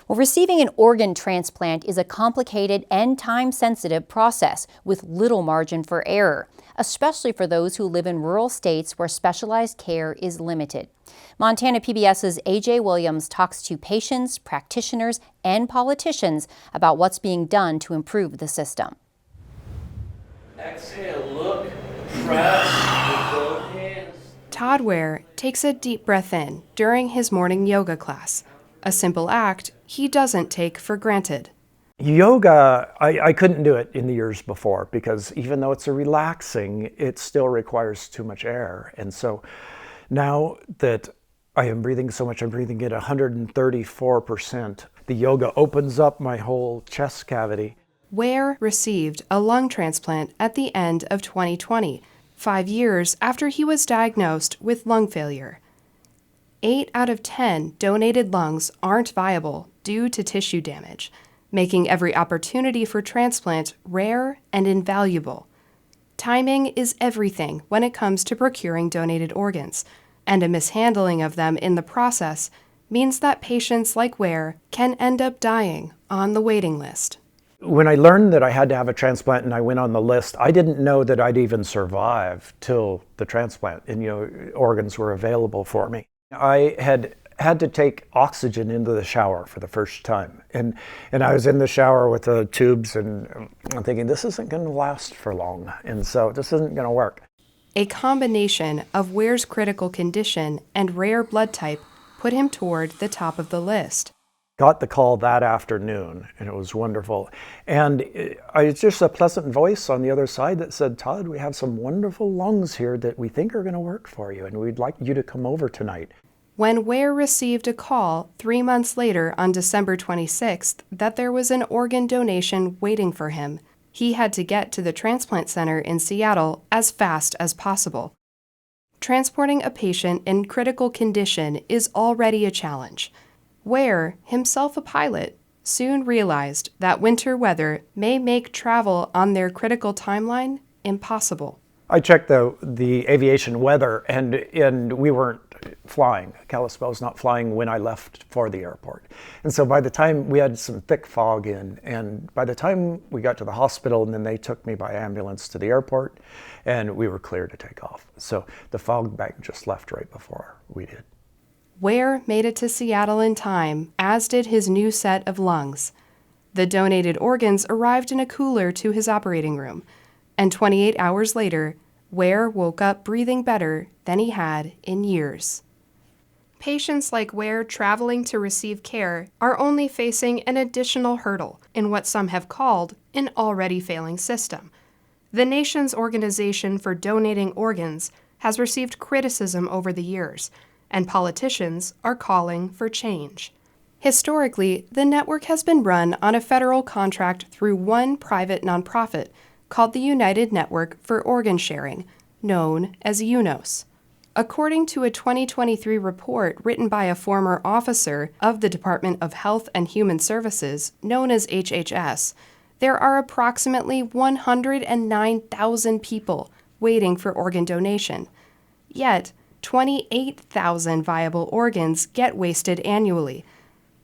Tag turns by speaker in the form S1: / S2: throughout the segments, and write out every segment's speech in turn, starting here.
S1: Well, receiving an organ transplant is a complicated and time-sensitive process with little margin for error, especially for those who live in rural states where specialized care is limited. Montana PBS's A.J. Williams talks to patients, practitioners, and politicians about what's being done to improve the system.
S2: Exhale, look, press with both hands.
S3: Todd Ware takes a deep breath in during his morning yoga class, a simple act he doesn't take for granted.
S4: Yoga, I couldn't do it in the years before because even though it's a relaxing, it still requires too much air. And so now that I am breathing so much, I'm breathing at 134%. The yoga opens up my whole chest cavity.
S3: Ware received a lung transplant at the end of 2020, 5 years after he was diagnosed with lung failure. 8 out of 10 donated lungs aren't viable due to tissue damage, making every opportunity for transplant rare and invaluable. Timing is everything when it comes to procuring donated organs, and a mishandling of them in the process means that patients like Ware can end up dying on the waiting list.
S4: When I learned that I had to have a transplant and I went on the list, I didn't know that I'd even survive till the transplant and organs were available for me. I had to take oxygen into the shower for the first time. And I was in the shower with the tubes and I'm thinking, this isn't going to last for long. And so this isn't going to work.
S3: A combination of Ware's critical condition and rare blood type put him toward the top of the list.
S4: Got the call that afternoon and it was wonderful. And it's just a pleasant voice on the other side that said, Todd, we have some wonderful lungs here that we think are going to work for you and we'd like you to come over tonight.
S3: When Ware received a call 3 months later on December 26th that there was an organ donation waiting for him, he had to get to the transplant center in Seattle as fast as possible. Transporting a patient in critical condition is already a challenge. Ware, himself a pilot, soon realized that winter weather may make travel on their critical timeline impossible.
S4: I checked the aviation weather and we weren't flying. Kalispell was not flying when I left for the airport. And so by the time we had some thick fog in, and by the time we got to the hospital and then they took me by ambulance to the airport and we were clear to take off. So the fog bank just left right before we did.
S3: Ware made it to Seattle in time, as did his new set of lungs. The donated organs arrived in a cooler to his operating room, and 28 hours later, Ware woke up breathing better than he had in years. Patients like Ware traveling to receive care are only facing an additional hurdle in what some have called an already failing system. The nation's Organization for Donating Organs has received criticism over the years, and politicians are calling for change. Historically, the network has been run on a federal contract through one private nonprofit called the United Network for Organ Sharing, known as UNOS. According to a 2023 report written by a former officer of the Department of Health and Human Services, known as HHS, there are approximately 109,000 people waiting for organ donation. Yet, 28,000 viable organs get wasted annually.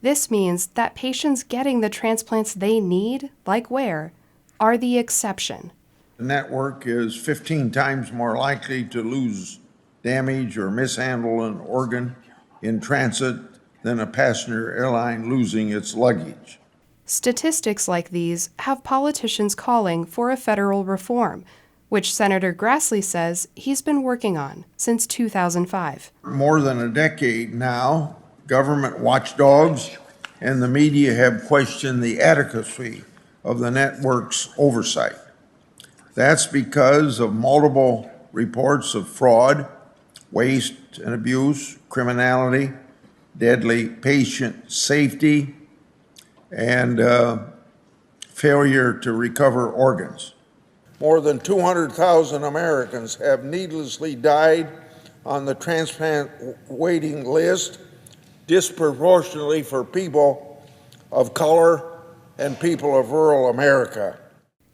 S3: This means that patients getting the transplants they need, like Ware, are the exception.
S5: The network is 15 times more likely to lose, damage, or mishandle an organ in transit than a passenger airline losing its luggage.
S3: Statistics like these have politicians calling for a federal reform, which Senator Grassley says he's been working on since 2005.
S5: More than a decade now, government watchdogs and the media have questioned the adequacy of the network's oversight. That's because of multiple reports of fraud, waste and abuse, criminality, deadly patient safety, and failure to recover organs. More than 200,000 Americans have needlessly died on the transplant waiting list, disproportionately for people of color and people of rural America.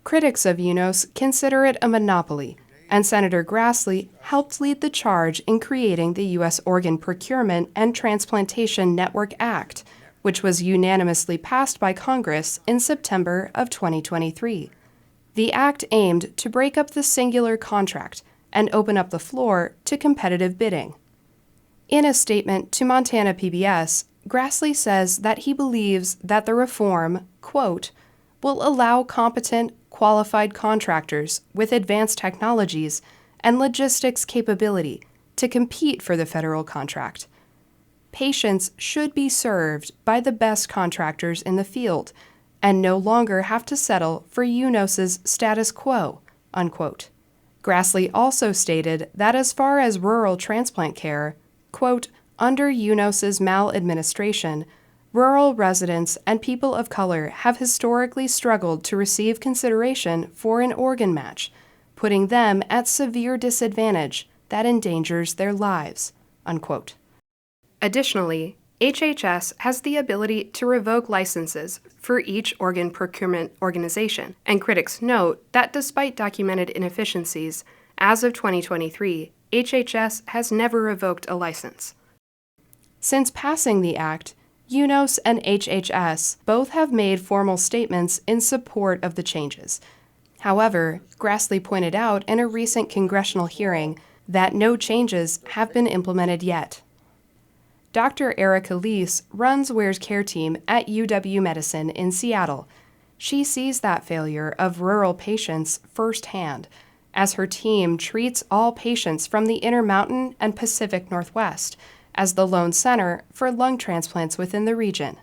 S3: Critics of UNOS consider it a monopoly, and Senator Grassley helped lead the charge in creating the U.S. Organ Procurement and Transplantation Network Act, which was unanimously passed by Congress in September of 2023. The act aimed to break up the singular contract and open up the floor to competitive bidding. In a statement to Montana PBS, Grassley says that he believes that the reform, quote, will allow competent, qualified contractors with advanced technologies and logistics capability to compete for the federal contract. Patients should be served by the best contractors in the field and no longer have to settle for UNOS's status quo, unquote. Grassley also stated that as far as rural transplant care, quote, under UNOS's maladministration, rural residents and people of color have historically struggled to receive consideration for an organ match, putting them at severe disadvantage that endangers their lives, unquote. Additionally, HHS has the ability to revoke licenses for each organ procurement organization, and critics note that despite documented inefficiencies, as of 2023, HHS has never revoked a license. Since passing the act, UNOS and HHS both have made formal statements in support of the changes. However, Grassley pointed out in a recent congressional hearing that no changes have been implemented yet. Dr. Erica Lease runs Ware's care team at UW-Medicine in Seattle. She sees that failure of rural patients firsthand, as her team treats all patients from the Intermountain and Pacific Northwest as the lone center for lung transplants within the region.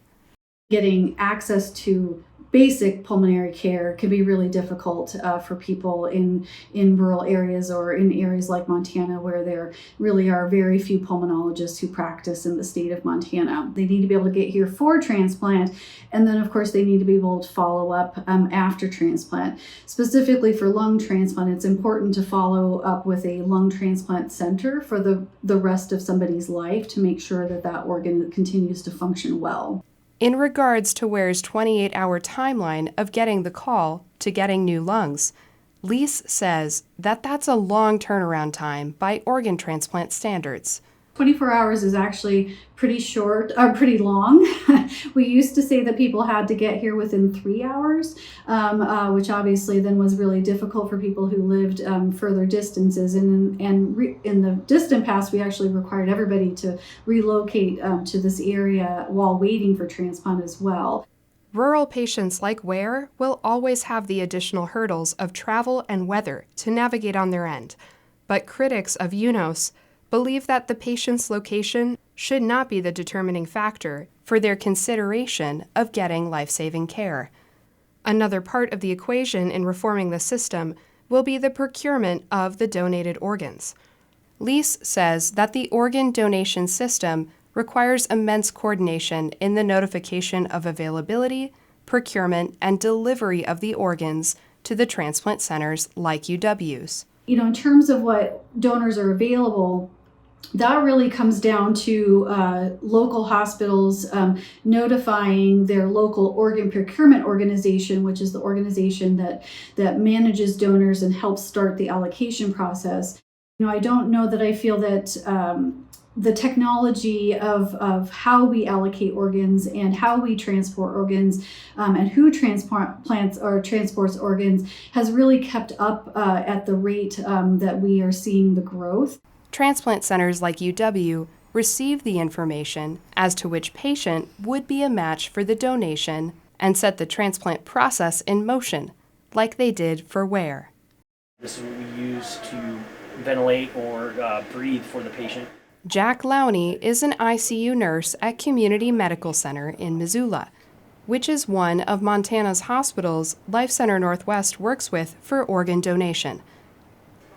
S6: Getting access to basic pulmonary care can be really difficult for people in rural areas or in areas like Montana, where there really are very few pulmonologists who practice in the state of Montana. They need to be able to get here for transplant, and then of course they need to be able to follow up after transplant. Specifically for lung transplant, it's important to follow up with a lung transplant center for the rest of somebody's life to make sure that that organ continues to function well.
S3: In regards to Ware's 28-hour timeline of getting the call to getting new lungs, Lease says that that's a long turnaround time by organ transplant standards.
S6: 24 hours is actually pretty short, or pretty long. We used to say that people had to get here within 3 hours, which obviously then was really difficult for people who lived further distances. And in the distant past, we actually required everybody to relocate to this area while waiting for transplant as well.
S3: Rural patients like Ware will always have the additional hurdles of travel and weather to navigate on their end, but critics of UNOS believe that the patient's location should not be the determining factor for their consideration of getting life-saving care. Another part of the equation in reforming the system will be the procurement of the donated organs. Lease says that the organ donation system requires immense coordination in the notification of availability, procurement, and delivery of the organs to the transplant centers like UW's.
S6: In terms of what donors are available, that really comes down to local hospitals notifying their local organ procurement organization, which is the organization that manages donors and helps start the allocation process. I don't know that I feel that the technology of how we allocate organs and how we transport organs and who transplants or transports organs has really kept up at the rate that we are seeing the growth.
S3: Transplant centers like UW receive the information as to which patient would be a match for the donation and set the transplant process in motion, like they did for Ware.
S2: This is what we use to ventilate or breathe for the patient.
S3: Jack Lowney is an ICU nurse at Community Medical Center in Missoula, which is one of Montana's hospitals Life Center Northwest works with for organ donation.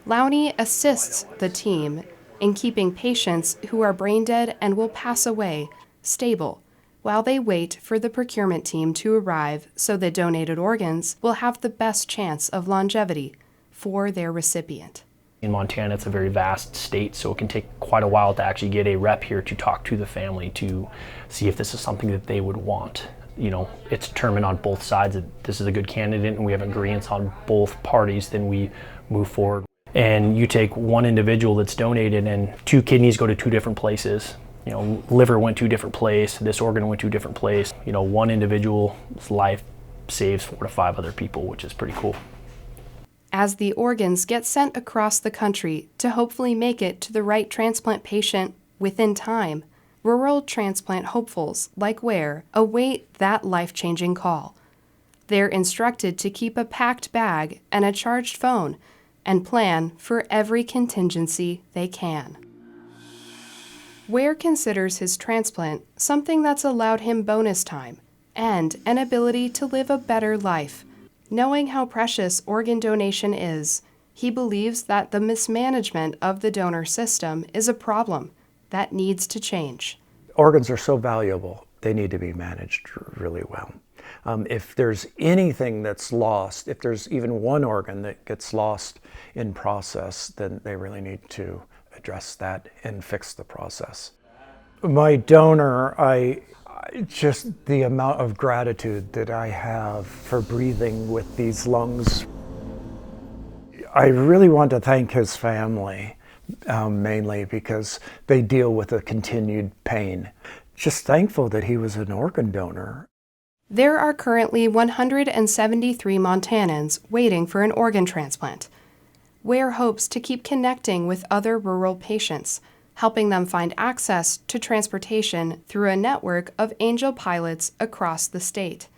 S3: Lowney assists the team in keeping patients who are brain dead and will pass away stable while they wait for the procurement team to arrive so the donated organs will have the best chance of longevity for their recipient.
S7: In Montana, it's a very vast state, so it can take quite a while to actually get a rep here to talk to the family to see if this is something that they would want. It's determined on both sides that this is a good candidate and we have agreements on both parties, then we move forward. And you take one individual that's donated and 2 kidneys go to 2 different places. You know, liver went to a different place, this organ went to a different place. You know, one individual's life saves 4 to 5 other people, which is pretty cool.
S3: As the organs get sent across the country to hopefully make it to the right transplant patient within time, rural transplant hopefuls like Ware await that life-changing call. They're instructed to keep a packed bag and a charged phone and plan for every contingency they can. Ware considers his transplant something that's allowed him bonus time and an ability to live a better life. Knowing how precious organ donation is, he believes that the mismanagement of the donor system is a problem that needs to change.
S4: Organs are so valuable, they need to be managed really well. If there's anything that's lost, if there's even one organ that gets lost in process, then they really need to address that and fix the process. My donor, just the amount of gratitude that I have for breathing with these lungs. I really want to thank his family, mainly because they deal with a continued pain. Just thankful that he was an organ donor.
S3: There are currently 173 Montanans waiting for an organ transplant. Ware hopes to keep connecting with other rural patients, helping them find access to transportation through a network of angel pilots across the state.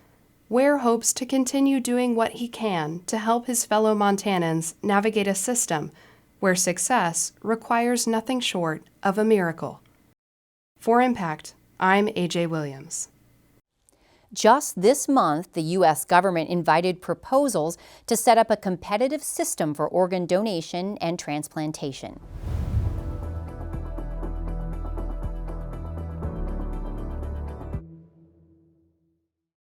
S3: Ware hopes to continue doing what he can to help his fellow Montanans navigate a system where success requires nothing short of a miracle. For Impact, I'm AJ Williams.
S1: Just this month, the U.S. government invited proposals to set up a competitive system for organ donation and transplantation.